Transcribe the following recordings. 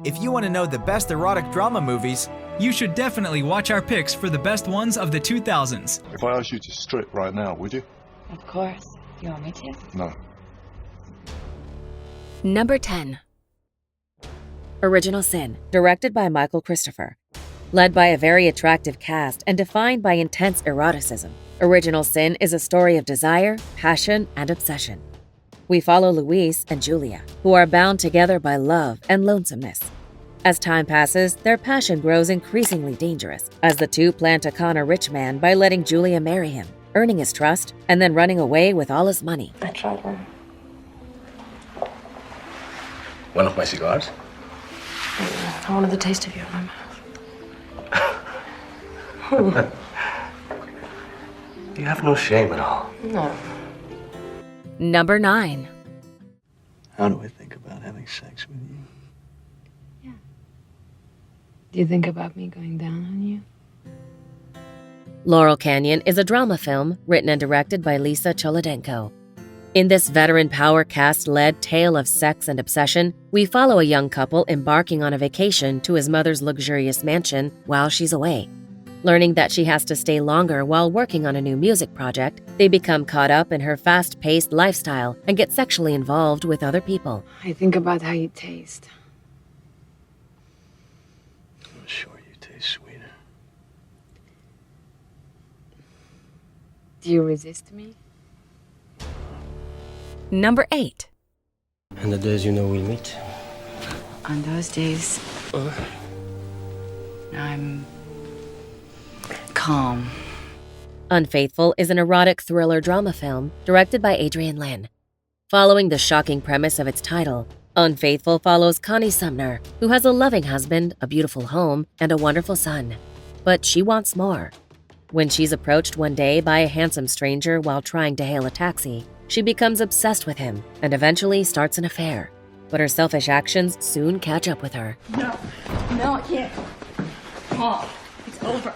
If you want to know the best erotic drama movies, you should definitely watch our picks for the best ones of the 2000s. If I asked you to strip right now, would you? Of course. You want me to? No. Number 10. Original Sin, directed by Michael Christopher. Led by a very attractive cast and defined by intense eroticism, Original Sin is a story of desire, passion, and obsession. We follow Luis and Julia, who are bound together by love and lonesomeness. As time passes, their passion grows increasingly dangerous, as the two plan to con a rich man by letting Julia marry him, earning his trust, and then running away with all his money. I tried one. One of my cigars? I wanted the taste of you in my mouth. You have no shame at all. No. Number 9. How do I think about having sex with you? Yeah. Do you think about me going down on you? Laurel Canyon is a drama film written and directed by Lisa Cholodenko. In this veteran power cast-led tale of sex and obsession, we follow a young couple embarking on a vacation to his mother's luxurious mansion while she's away. Learning that she has to stay longer while working on a new music project, they become caught up in her fast-paced lifestyle and get sexually involved with other people. I think about how you taste. I'm sure you taste sweeter. Do you resist me? Number 8. And the days you know we'll meet. On those days, I'm calm. Unfaithful is an erotic thriller drama film directed by Adrian Lin. Following the shocking premise of its title, Unfaithful follows Connie Sumner, who has a loving husband, a beautiful home, and a wonderful son. But she wants more. When she's approached one day by a handsome stranger while trying to hail a taxi, she becomes obsessed with him and eventually starts an affair. But her selfish actions soon catch up with her. No, I can't. Mom, it's over.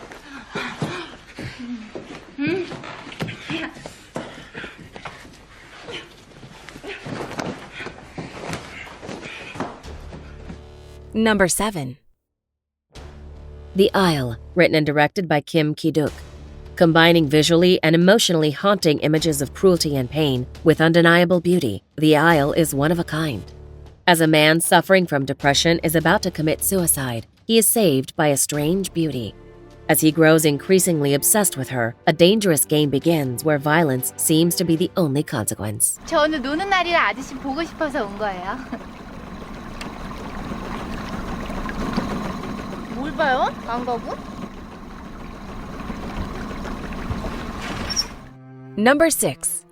Yeah. Number 7. The Isle, written and directed by Kim Ki-duk. Combining visually and emotionally haunting images of cruelty and pain with undeniable beauty, The Isle is one of a kind. As a man suffering from depression is about to commit suicide, he is saved by a strange beauty. As he grows increasingly obsessed with her, a dangerous game begins where violence seems to be the only consequence. 저 오늘 노는 날이라 아저씨 보고 싶어서 온 거예요. 뭘 봐요? 안 가고? Number 6.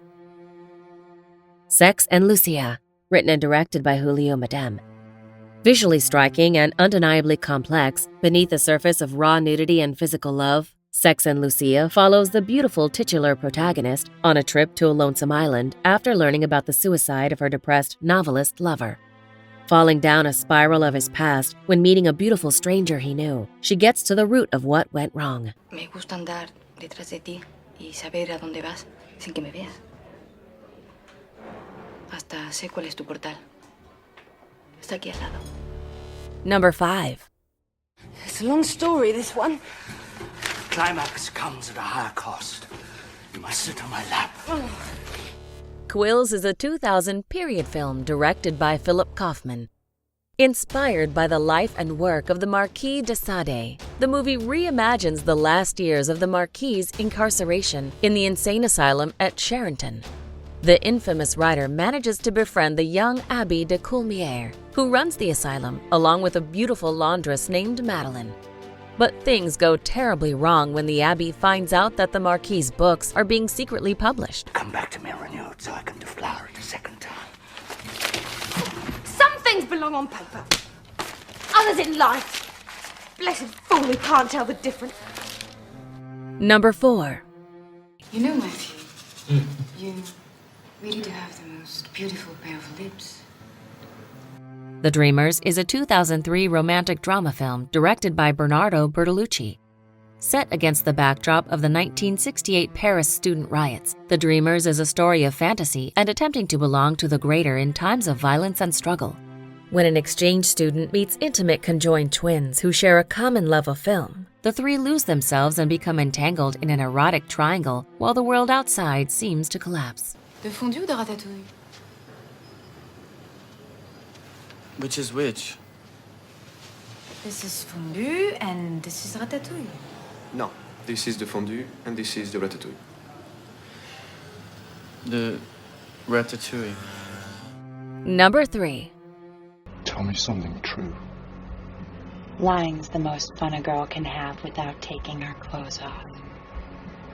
Sex and Lucia, written and directed by Julio Medem. Visually striking and undeniably complex, beneath the surface of raw nudity and physical love, Sex and Lucia follows the beautiful titular protagonist on a trip to a lonesome island after learning about the suicide of her depressed novelist lover. Falling down a spiral of his past when meeting a beautiful stranger he knew, she gets to the root of what went wrong. Me gusta andar detrás de ti y saber a dónde vas sin que me veas. Hasta sé cuál es tu portal. Está aquí al lado. Number 5. It's a long story, this one. Climax comes at a higher cost. You must sit on my lap. Quills is a 2000 period film directed by Philip Kaufman. Inspired by the life and work of the Marquis de Sade, the movie reimagines the last years of the Marquis's incarceration in the insane asylum at Charenton. The infamous writer manages to befriend the young Abbe de Coulmiere, who runs the asylum, along with a beautiful laundress named Madeline. But things go terribly wrong when the Abbey finds out that the Marquis's books are being secretly published. Come back to me renewed so I can deflower it a second time. Some things belong on paper, others in life. Blessed fool who can't tell the difference. Number 4. You know, Matthew, you really do have the most beautiful pair of lips. The Dreamers is a 2003 romantic drama film directed by Bernardo Bertolucci. Set against the backdrop of the 1968 Paris student riots, The Dreamers is a story of fantasy and attempting to belong to the greater in times of violence and struggle. When an exchange student meets intimate conjoined twins who share a common love of film, the three lose themselves and become entangled in an erotic triangle while the world outside seems to collapse. De fondue ou de ratatouille? Which is which? This is fondue and this is ratatouille. No, this is the fondue and this is the ratatouille. The ratatouille. Number 3. Tell me something true. Lying's the most fun a girl can have without taking her clothes off.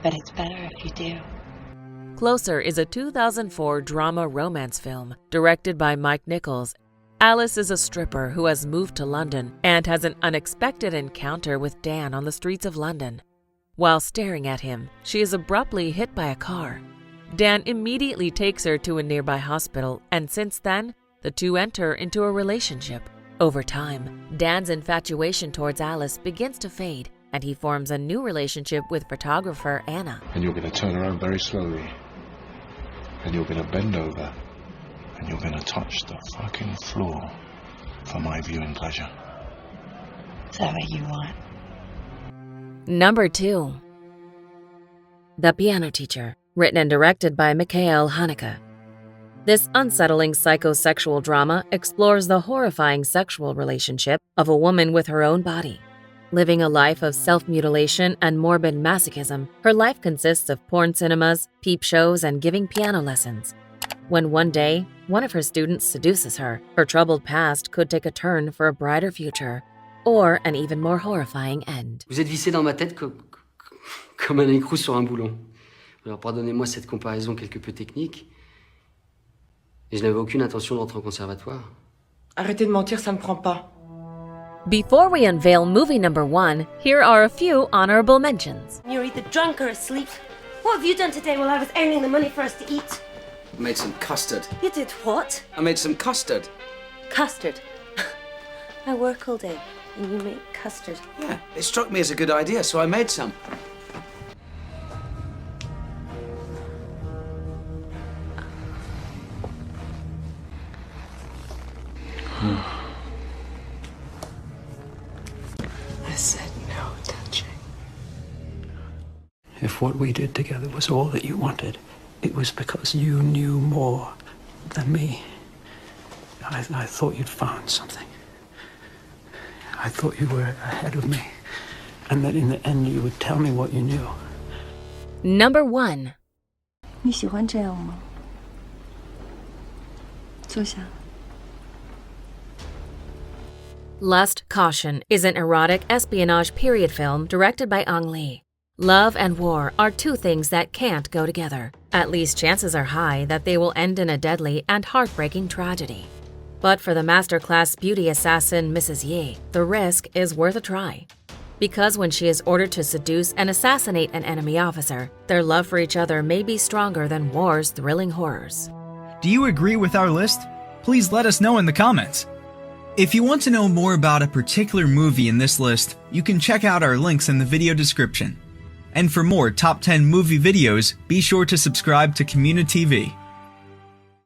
But it's better if you do. Closer is a 2004 drama romance film directed by Mike Nichols. Alice is a stripper who has moved to London and has an unexpected encounter with Dan on the streets of London. While staring at him, she is abruptly hit by a car. Dan immediately takes her to a nearby hospital, and since then, the two enter into a relationship. Over time, Dan's infatuation towards Alice begins to fade, and he forms a new relationship with photographer Anna. And you're going to turn around very slowly. And you're going to bend over. And you're going to touch the fucking floor for my viewing pleasure. Is that what you want? Number 2. The Piano Teacher, written and directed by Mikhail Haneke. This unsettling psychosexual drama explores the horrifying sexual relationship of a woman with her own body. Living a life of self-mutilation and morbid masochism, her life consists of porn cinemas, peep shows, and giving piano lessons. When one day, one of her students seduces her, her troubled past could take a turn for a brighter future, or an even more horrifying end. Vous êtes vissé dans ma tête comme un écrou sur un boulon. Alors pardonnez-moi cette comparaison quelque peu technique, et je n'avais aucune intention d'entrer au conservatoire. Arrêtez de mentir, ça me prend pas. Before we unveil movie number 1, here are a few honorable mentions. You're either drunk or asleep. What have you done today while I was earning the money for us to eat? I made some custard. You did what? I made some custard. Custard. I work all day, and you make custard. Yeah, it struck me as a good idea, so I made some. I said no touching. If what we did together was all that you wanted, it was because you knew more than me. I thought you'd found something. I thought you were ahead of me, and that in the end you would tell me what you knew. Number 1. 你喜欢这样吗？坐下。 Lust, Caution is an erotic espionage period film directed by Ang Lee. Love and war are two things that can't go together. At least chances are high that they will end in a deadly and heartbreaking tragedy. But for the masterclass beauty assassin Mrs. Yi, the risk is worth a try. Because when she is ordered to seduce and assassinate an enemy officer, their love for each other may be stronger than war's thrilling horrors. Do you agree with our list? Please let us know in the comments. If you want to know more about a particular movie in this list, you can check out our links in the video description. And for more top 10 movie videos, be sure to subscribe to communiTV.